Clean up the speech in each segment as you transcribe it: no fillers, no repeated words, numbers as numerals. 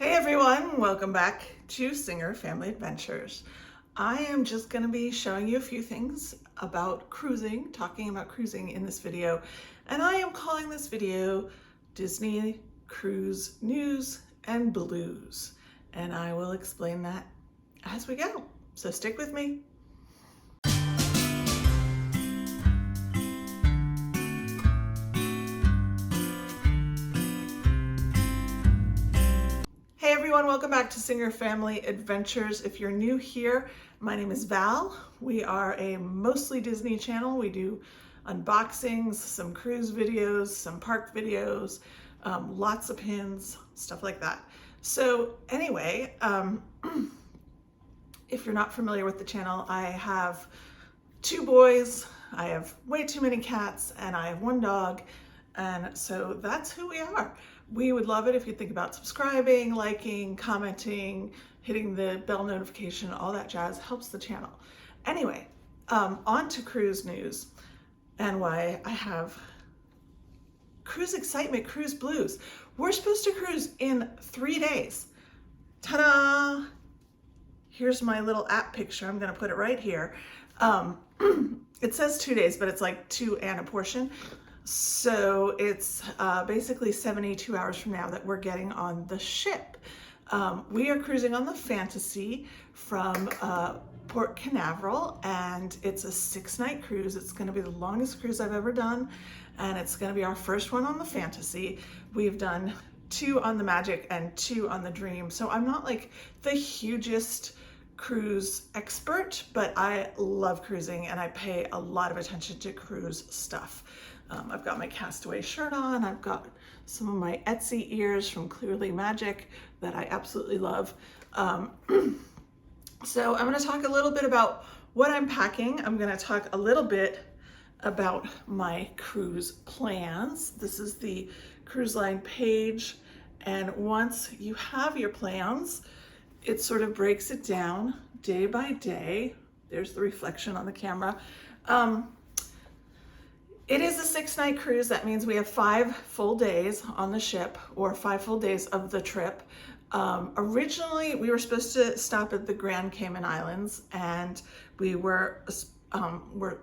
Hey everyone, welcome back to Singer Family Adventures. I am just going to be showing you a few things about cruising, talking about cruising in this video, and I am calling this video Disney Cruise News and Blues, and I will explain that as we go, so stick with me. Hey everyone, welcome back to Singer Family Adventures. If you're new here, my name is Val. We are a mostly Disney channel. We do unboxings, some cruise videos, some park videos, lots of pins, stuff like that. So anyway, if you're not familiar with the channel, I have 2 boys, I have way too many cats, and I have 1 dog. And so that's who we are. We would love it if you think about subscribing, liking, commenting, hitting the bell notification, all that jazz helps the channel. Anyway, on to cruise news and why I have cruise excitement, cruise blues. We're supposed to cruise in 3 days. Ta-da! Here's my little app picture. I'm gonna put it right here. It says 2 days, but it's like 2 and a portion. So it's basically 72 hours from now that we're getting on the ship. We are cruising on the Fantasy from Port Canaveral, and it's a 6-night cruise. It's going to be the longest cruise I've ever done, and it's going to be our first one on the Fantasy. We've done 2 on the Magic and 2 on the Dream, so I'm not like the hugest cruise expert, but I love cruising and I pay a lot of attention to cruise stuff. I've got my Castaway shirt on. I've got some of my Etsy ears from Clearly Magic that I absolutely love. So I'm going to talk a little bit about what I'm packing. I'm going to talk a little bit about my cruise plans. This is the cruise line page, and once you have your plans, it sort of breaks it down day by day. There's the reflection on the camera. It is a 6-night cruise. That means we have 5 full days on the ship, or 5 full days of the trip. Originally, we were supposed to stop at the Grand Cayman Islands, and we were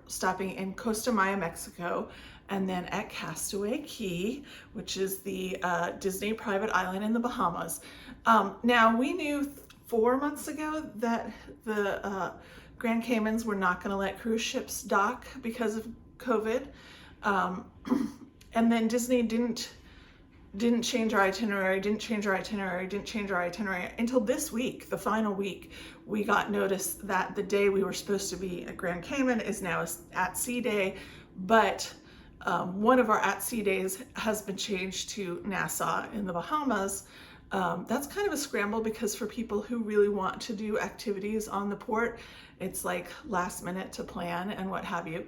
stopping in Costa Maya, Mexico, and then at Castaway Cay, which is the Disney private island in the Bahamas. Now, we knew 4 months ago that the Grand Caymans were not going to let cruise ships dock because of COVID. And then Disney didn't change our itinerary, didn't change our itinerary until this week, the final week. We got notice that the day we were supposed to be at Grand Cayman is now at sea day, but one of our at sea days has been changed to Nassau in the Bahamas. That's kind of a scramble because for people who really want to do activities on the port, it's like last minute to plan and what have you.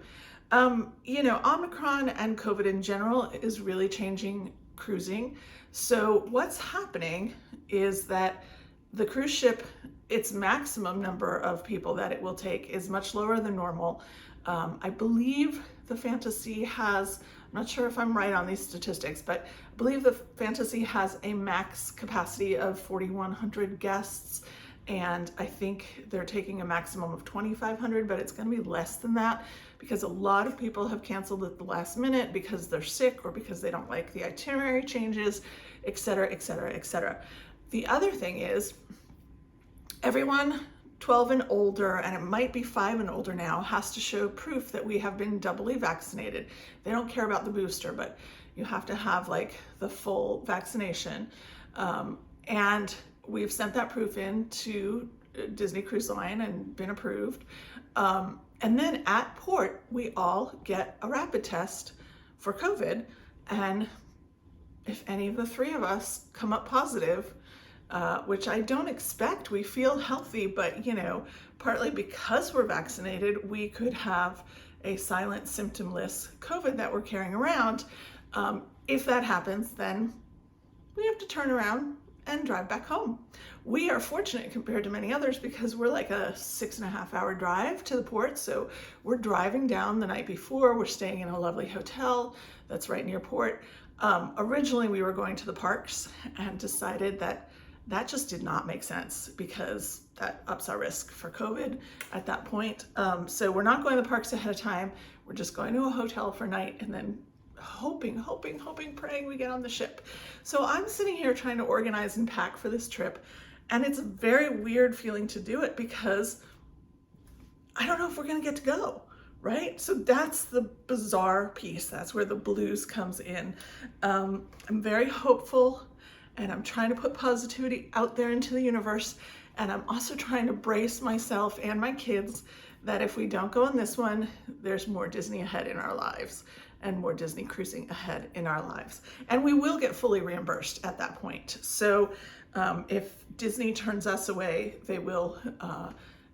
You know, Omicron and COVID in general is really changing cruising. So what's happening is that the cruise ship, its maximum number of people that it will take is much lower than normal. I believe the Fantasy has, I'm not sure if I'm right on these statistics, but I believe the Fantasy has a max capacity of 4,100 guests. And I think they're taking a maximum of 2,500, but it's going to be less than that because a lot of people have canceled at the last minute because they're sick or because they don't like the itinerary changes, etc., etc., etc. The other thing is everyone 12 and older, and it might be 5 and older now, has to show proof that we have been doubly vaccinated. They don't care about the booster, but you have to have like the full vaccination. And we've sent that proof in to Disney Cruise Line and been approved. And then at port, we all get a rapid test for COVID. And if any of the 3 of us come up positive, which I don't expect, we feel healthy, but you know, partly because we're vaccinated, we could have a silent symptomless COVID that we're carrying around. If that happens, then we have to turn around and drive back home. We are fortunate compared to many others because we're like a 6.5-hour drive to the port. So we're driving down the night before. We're staying in a lovely hotel that's right near port. Originally we were going to the parks and decided that That just did not make sense because that ups our risk for COVID at that point. So we're not going to the parks ahead of time. We're just going to a hotel for a night and then hoping, praying we get on the ship. So I'm sitting here trying to organize and pack for this trip, and it's a very weird feeling to do it because I don't know if we're gonna get to go, right? So that's the bizarre piece. That's where the blues comes in. I'm very hopeful, and I'm trying to put positivity out there into the universe, and I'm also trying to brace myself and my kids that if we don't go on this one, there's more Disney ahead in our lives and more Disney cruising ahead in our lives. And we will get fully reimbursed at that point. So if Disney turns us away, they will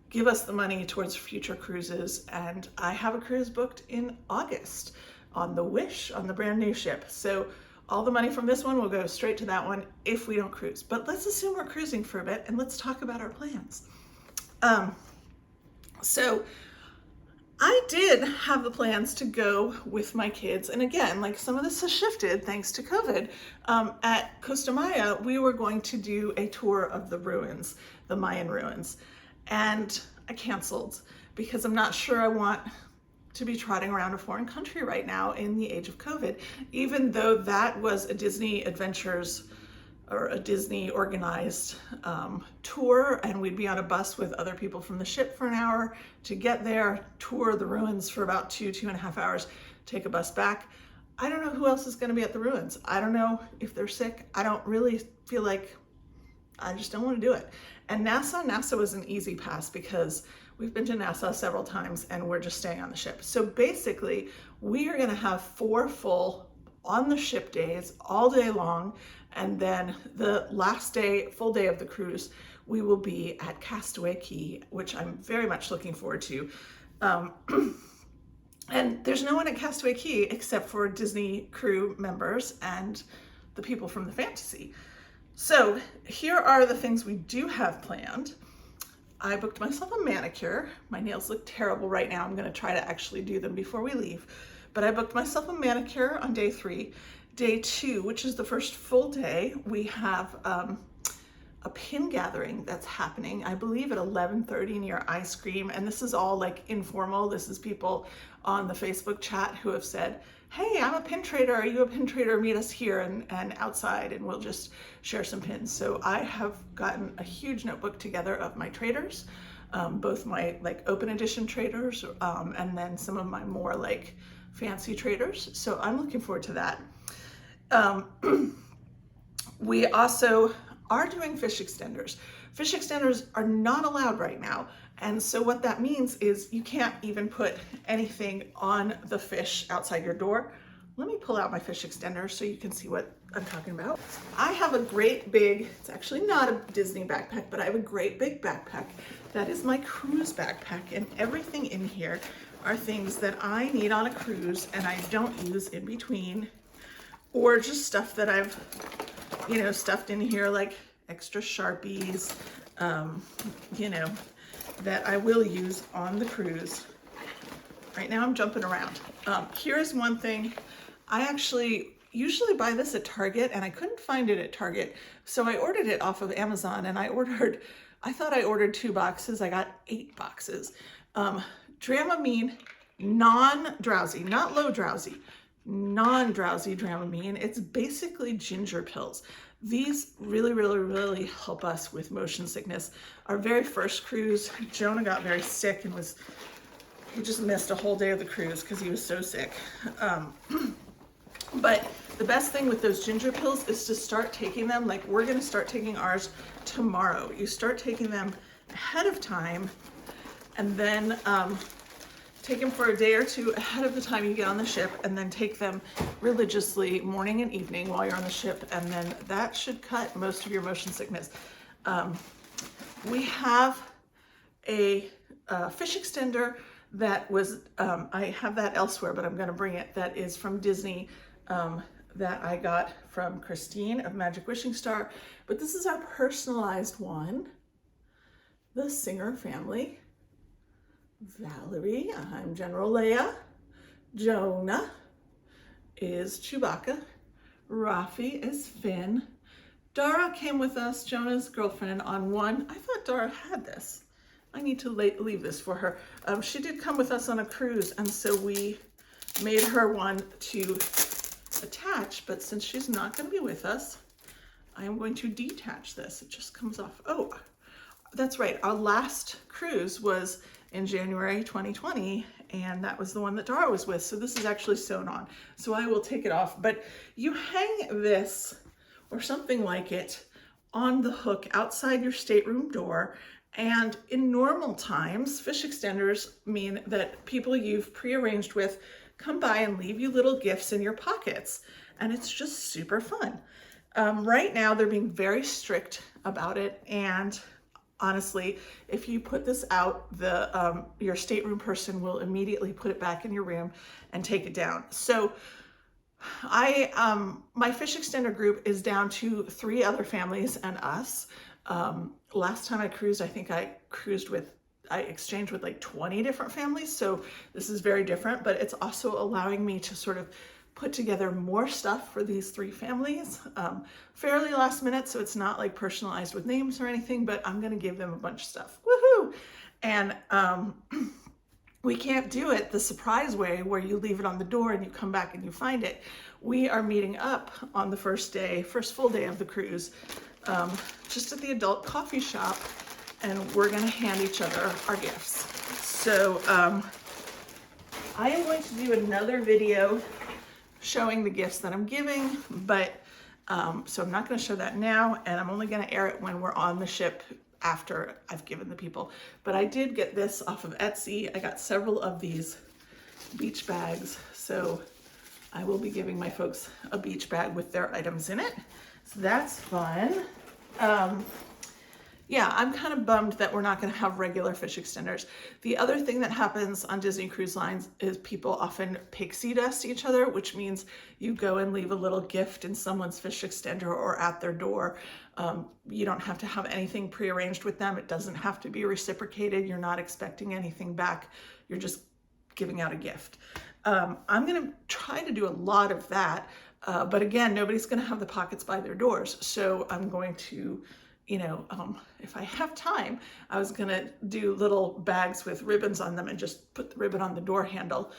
give us the money towards future cruises. And I have a cruise booked in August on the Wish, on the brand new ship. So all the money from this one will go straight to that one if we don't cruise. But let's assume we're cruising for a bit and let's talk about our plans. So I did have the plans to go with my kids. And again, like some of this has shifted thanks to COVID. At Costa Maya, we were going to do a tour of the ruins, the Mayan ruins. And I canceled because I'm not sure I want to be trotting around a foreign country right now in the age of COVID, even though that was a Disney Adventures or a Disney organized tour, and we'd be on a bus with other people from the ship for an hour to get there, tour the ruins for about 2.5 hours, take a bus back. I don't know who else is going to be at the ruins. I don't know if they're sick. I don't really feel like, I just don't want to do it. And NASA was an easy pass because we've been to NASA several times and we're just staying on the ship. So basically, we are going to have 4 full on the ship days all day long. And then the last day, full day of the cruise, we will be at Castaway Cay, which I'm very much looking forward to. And there's no one at Castaway Cay except for Disney crew members and the people from the Fantasy. So here are the things we do have planned. I booked myself a manicure. My nails look terrible right now. I'm gonna try to actually do them before we leave. But I booked myself a manicure on day 3. Day 2, which is the first full day, we have a pin gathering that's happening, I believe at 11:30 near Ice Cream. And this is all like informal. This is people on the Facebook chat who have said, hey, I'm a pin trader. Are you a pin trader? Meet us here and outside and we'll just share some pins. So I have gotten a huge notebook together of my traders, both my like open edition traders and then some of my more like fancy traders. So I'm looking forward to that. We also are doing fish extenders. Fish extenders are not allowed right now. And so what that means is you can't even put anything on the fish outside your door. Let me pull out my fish extender so you can see what I'm talking about. I have a great big, it's actually not a Disney backpack, but I have a great big backpack. That is my cruise backpack, and everything in here are things that I need on a cruise and I don't use in between, or just stuff that I've, stuffed in here, like extra Sharpies, that I will use on the cruise. Right now I'm jumping around. Here's one thing. I actually usually buy this at Target and I couldn't find it at Target. So I ordered it off of Amazon, and I thought I ordered 2 boxes. I got 8 boxes. Dramamine, non-drowsy, not low drowsy, non-drowsy Dramamine. It's basically ginger pills. These really help us with motion sickness. Our very first cruise, Jonah got very sick and he just missed a whole day of the cruise because he was so sick. But the best thing with those ginger pills is to start taking them, like we're gonna start taking ours tomorrow. You start taking them ahead of time, and then take them for a day or 2 ahead of the time you get on the ship, and then take them religiously morning and evening while you're on the ship, and then that should cut most of your motion sickness. We have a fish extender that was, I have that elsewhere, but I'm gonna bring it, that is from Disney, that I got from Christine of Magic Wishing Star. But this is our personalized one, the Singer family. Valerie, I'm General Leia. Jonah is Chewbacca. Rafi is Finn. Dara came with us, Jonah's girlfriend, on one. I thought Dara had this. I need to leave this for her. She did come with us on a cruise, and so we made her one to attach, but since she's not going to be with us, I am going to detach this. It just comes off. Oh, that's right. Our last cruise was in January 2020, and that was the one that Dara was with. So this is actually sewn on. So I will take it off, but you hang this or something like it on the hook outside your stateroom door. And in normal times, fish extenders mean that people you've prearranged with come by and leave you little gifts in your pockets. And it's just super fun. Right now, they're being very strict about it. And honestly, if you put this out, your stateroom person will immediately put it back in your room and take it down. So my fish extender group is down to 3 other families and us. Last time I cruised, I think I exchanged with like 20 different families. So this is very different, but it's also allowing me to sort of put together more stuff for these 3 families, fairly last minute. So it's not like personalized with names or anything, but I'm going to give them a bunch of stuff. Woohoo! And, we can't do it the surprise way where you leave it on the door and you come back and you find it. We are meeting up on the first full day of the cruise, just at the adult coffee shop, and we're gonna hand each other our gifts. So I am going to do another video showing the gifts that I'm giving, but so I'm not gonna show that now, and I'm only gonna air it when we're on the ship after I've given the people. But I did get this off of Etsy. I got several of these beach bags, so I will be giving my folks a beach bag with their items in it. So that's fun. Yeah, I'm kind of bummed that we're not going to have regular fish extenders. The other thing that happens on Disney Cruise Lines is people often pixie dust each other, which means you go and leave a little gift in someone's fish extender or at their door. You don't have to have anything prearranged with them. It doesn't have to be reciprocated. You're not expecting anything back. You're just giving out a gift. I'm going to try to do a lot of that. But again, nobody's going to have the pockets by their doors. So I'm going to, if I have time, I was going to do little bags with ribbons on them and just put the ribbon on the door handle.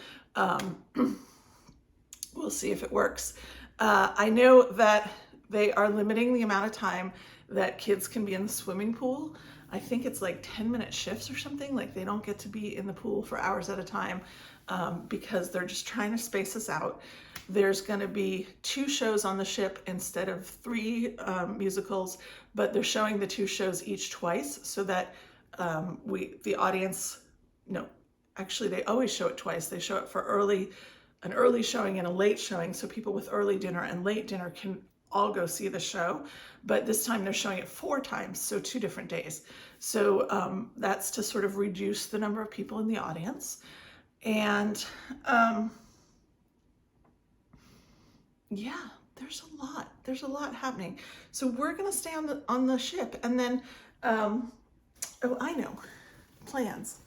We'll see if it works. I know that they are limiting the amount of time that kids can be in the swimming pool. I think it's like 10-minute shifts or something. Like they don't get to be in the pool for hours at a time because they're just trying to space us out. There's going to be 2 shows on the ship instead of 3 musicals, but they're showing the 2 shows each twice so that the audience, no, actually they always show it twice. They show it for an early showing and a late showing, so people with early dinner and late dinner can all go see the show. But this time they're showing it 4 times, so 2 different days. So that's to sort of reduce the number of people in the audience. And yeah, there's a lot happening. So we're gonna stay on the ship, and then oh, I know, plans.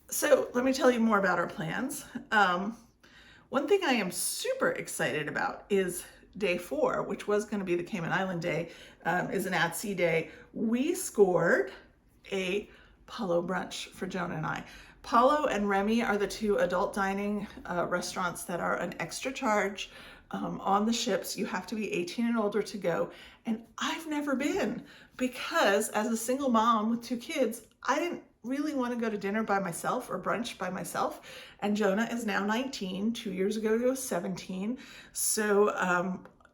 So let me tell you more about our plans. One thing I am super excited about is day 4, which was going to be the Cayman Island day, is an at-sea day. We scored a Palo brunch for Jonah and I. Palo and Remy are the 2 adult dining restaurants that are an extra charge on the ships. You have to be 18 and older to go. And I've never been because as a single mom with 2 kids, I didn't really want to go to dinner by myself or brunch by myself. And Jonah is now 19. 2 years ago, he was 17. So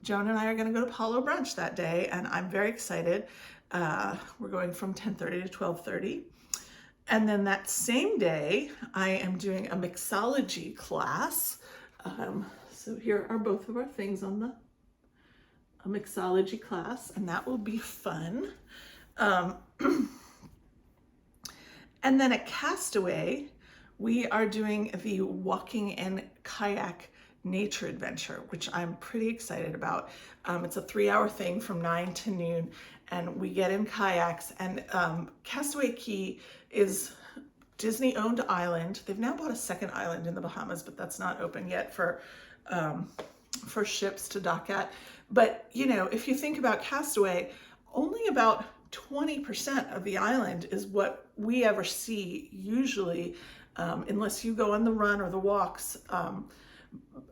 Jonah and I are going to go to Palo brunch that day, and I'm very excited. We're going from 10:30 to 12:30. And then that same day, I am doing a mixology class. So here are both of our things on a mixology class, and that will be fun. And then at Castaway, we are doing the walking and kayak nature adventure, which I'm pretty excited about. It's a 3-hour thing from 9 to noon, and we get in kayaks. And Castaway Key is Disney-owned island. They've now bought a second island in the Bahamas, but that's not open yet for ships to dock at. But, you know, if you think about Castaway, only about 20% of the island is what we ever see usually, unless you go on the run or the walks.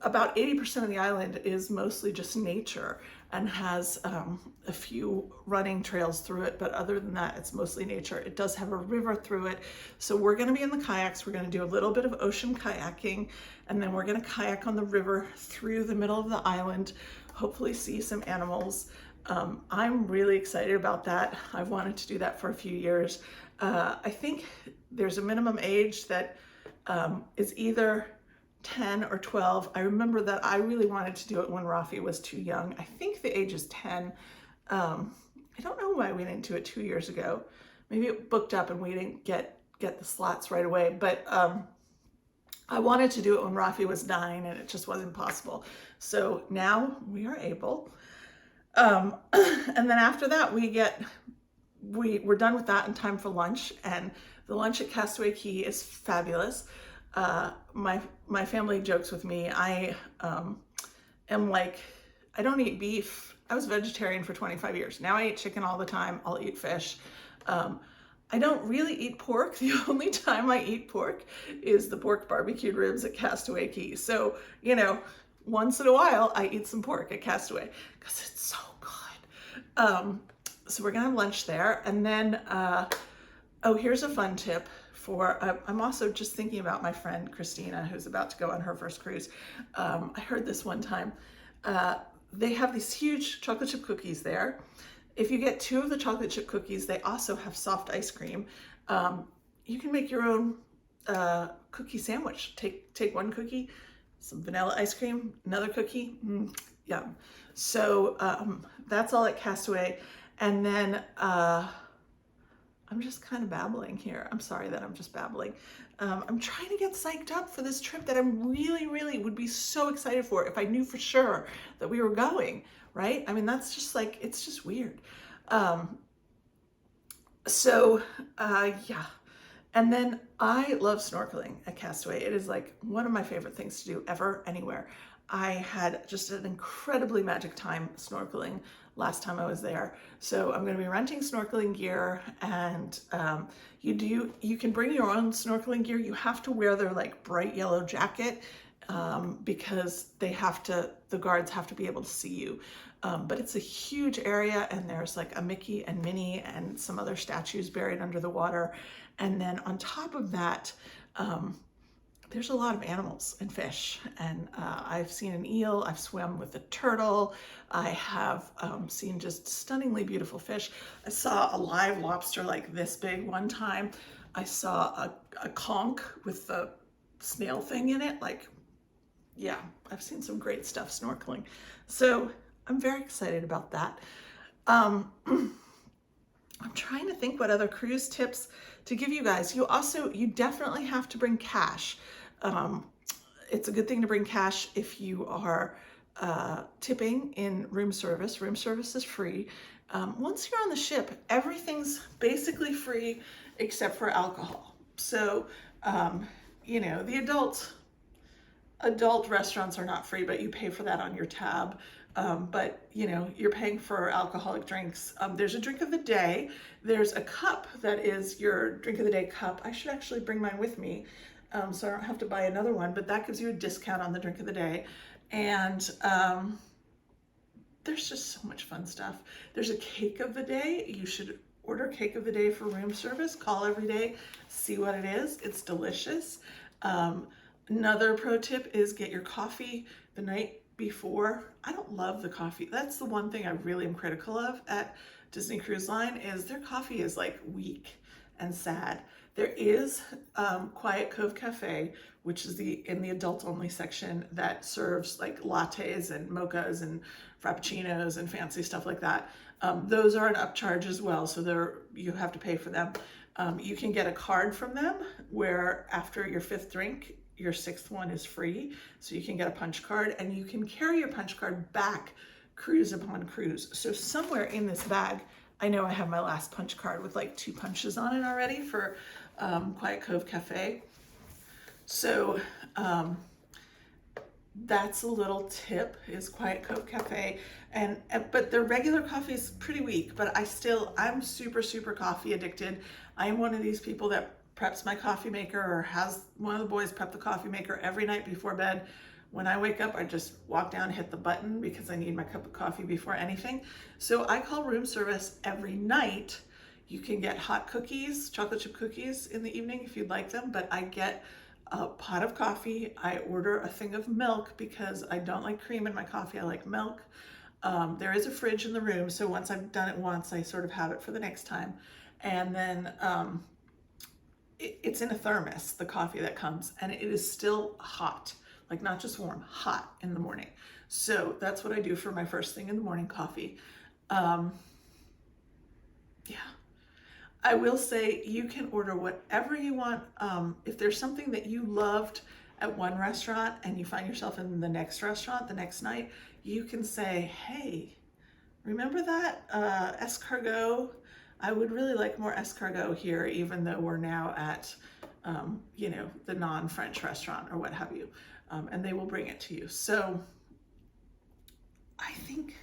About 80% of the island is mostly just nature and has a few running trails through it, but other than that, it's mostly nature. It does have a river through it. So we're gonna be in the kayaks, we're gonna do a little bit of ocean kayaking, and then we're gonna kayak on the river through the middle of the island, hopefully see some animals. I'm really excited about that. I've wanted to do that for a few years. I think there's a minimum age that is either 10 or 12. I remember that I really wanted to do it when Rafi was too young. I think the age is 10. I don't know why we didn't do it 2 years ago. Maybe it booked up and we didn't get the slots right away. But I wanted to do it when Rafi was 9 and it just wasn't possible. So now we are able. And then after that, we're done with that in time for lunch. And the lunch at Castaway Cay is fabulous. My family jokes with me. I am like, I don't eat beef. I was vegetarian for 25 years. Now I eat chicken all the time. I'll eat fish. I don't really eat pork. The only time I eat pork is the pork barbecued ribs at Castaway Cay. So, you know, once in a while I eat some pork at Castaway because it's so good. So we're gonna have lunch there. And then, oh, here's a fun tip. I'm also just thinking about my friend Christina, who's about to go on her first cruise. I heard this one time. They have these huge chocolate chip cookies there. If you get 2 of the chocolate chip cookies, they also have soft ice cream. You can make your own cookie sandwich. Take one cookie, some vanilla ice cream, another cookie, yum. So that's all at Castaway. And then I'm just kind of babbling here. I'm sorry that I'm just babbling. I'm trying to get psyched up for this trip that I'm really would be so excited for if I knew for sure that we were going, right? I mean, that's just like, it's just weird. Yeah. And then I love snorkeling at Castaway. It is like one of my favorite things to do ever, anywhere. I had just an incredibly magic time snorkeling last time I was there. So I'm going to be renting snorkeling gear, and you can bring your own snorkeling gear. You have to wear their like bright yellow jacket because the guards have to be able to see you. But it's a huge area, and there's like a Mickey and Minnie and some other statues buried under the water. And then on top of that, there's a lot of animals and fish. And I've seen an eel, I've swum with a turtle, I have seen just stunningly beautiful fish. I saw a live lobster like this big one time. I saw a conch with the snail thing in it. Like, yeah, I've seen some great stuff snorkeling. So I'm very excited about that. I'm trying to think what other cruise tips to give you guys. You definitely have to bring cash. It's a good thing to bring cash if you are tipping in room service. Room service is free. Once you're on the ship, everything's basically free except for alcohol. So, you know, the adult restaurants are not free, but you pay for that on your tab. But you know, you're paying for alcoholic drinks. There's a drink of the day. There's a cup that is your drink of the day cup. I should actually bring mine with me, so I don't have to buy another one, but that gives you a discount on the drink of the day. And there's just so much fun stuff. There's a cake of the day. You should order cake of the day for room service. Call every day, see what it is. It's delicious. Another pro tip is get your coffee the night before. I don't love the coffee. That's the one thing I really am critical of at Disney Cruise Line, is their coffee is like weak and sad. There is Quiet Cove Cafe, which is in the adult only section, that serves like lattes and mochas and frappuccinos and fancy stuff like that. Those are an upcharge as well, so you have to pay for them. You can get a card from them where after your 5th drink, your 6th one is free. So you can get a punch card, and you can carry your punch card back cruise upon cruise. So somewhere in this bag, I know I have my last punch card with like 2 punches on it already for Quiet Cove Cafe. So That's a little tip, is Quiet Cove Cafe. But their regular coffee is pretty weak, but I'm super coffee addicted. I am one of these people that preps my coffee maker, or has one of the boys prep the coffee maker every night before bed. When I wake up, I just walk down, hit the button, because I need my cup of coffee before anything. So I call room service every night. You can get hot cookies, chocolate chip cookies in the evening if you'd like them, but I get a pot of coffee. I order a thing of milk because I don't like cream in my coffee. I like milk. There is a fridge in the room, so once I've done it once, I sort of have it for the next time. And then it's in a thermos, the coffee that comes, and it is still hot, like not just warm, hot in the morning. So that's what I do for my first thing in the morning coffee. Yeah. I will say you can order whatever you want. If there's something that you loved at one restaurant and you find yourself in the next restaurant the next night, you can say, hey, remember that escargot? I would really like more escargot here, even though we're now at, the non-French restaurant or what have you. And they will bring it to you. So I think,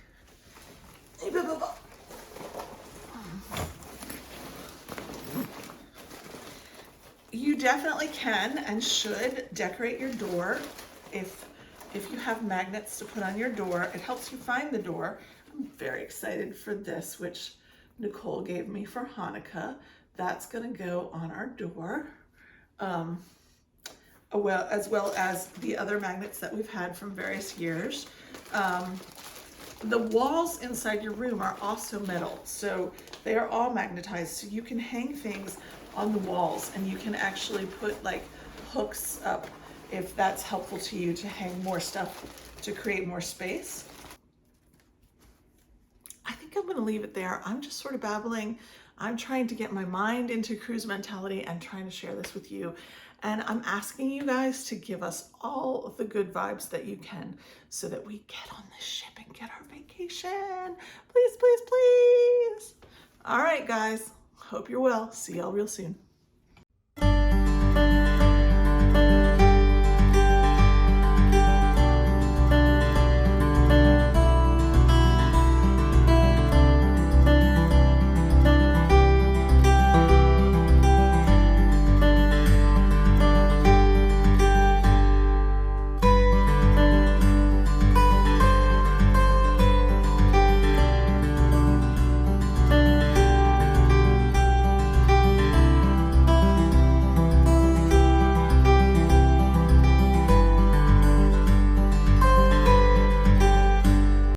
you definitely can and should decorate your door. If you have magnets to put on your door, it helps you find the door. I'm very excited for this, which Nicole gave me for Hanukkah. That's gonna go on our door. As well as the other magnets that we've had from various years. The walls inside your room are also metal, so they are all magnetized, so you can hang things on the walls, and you can actually put like hooks up if that's helpful to you to hang more stuff to create more space. I think I'm gonna leave it there. I'm just sort of babbling. I'm trying to get my mind into cruise mentality and trying to share this with you. And I'm asking you guys to give us all of the good vibes that you can so that we get on this ship and get our vacation. Please, please, please. All right, guys. Hope you're well. See y'all real soon.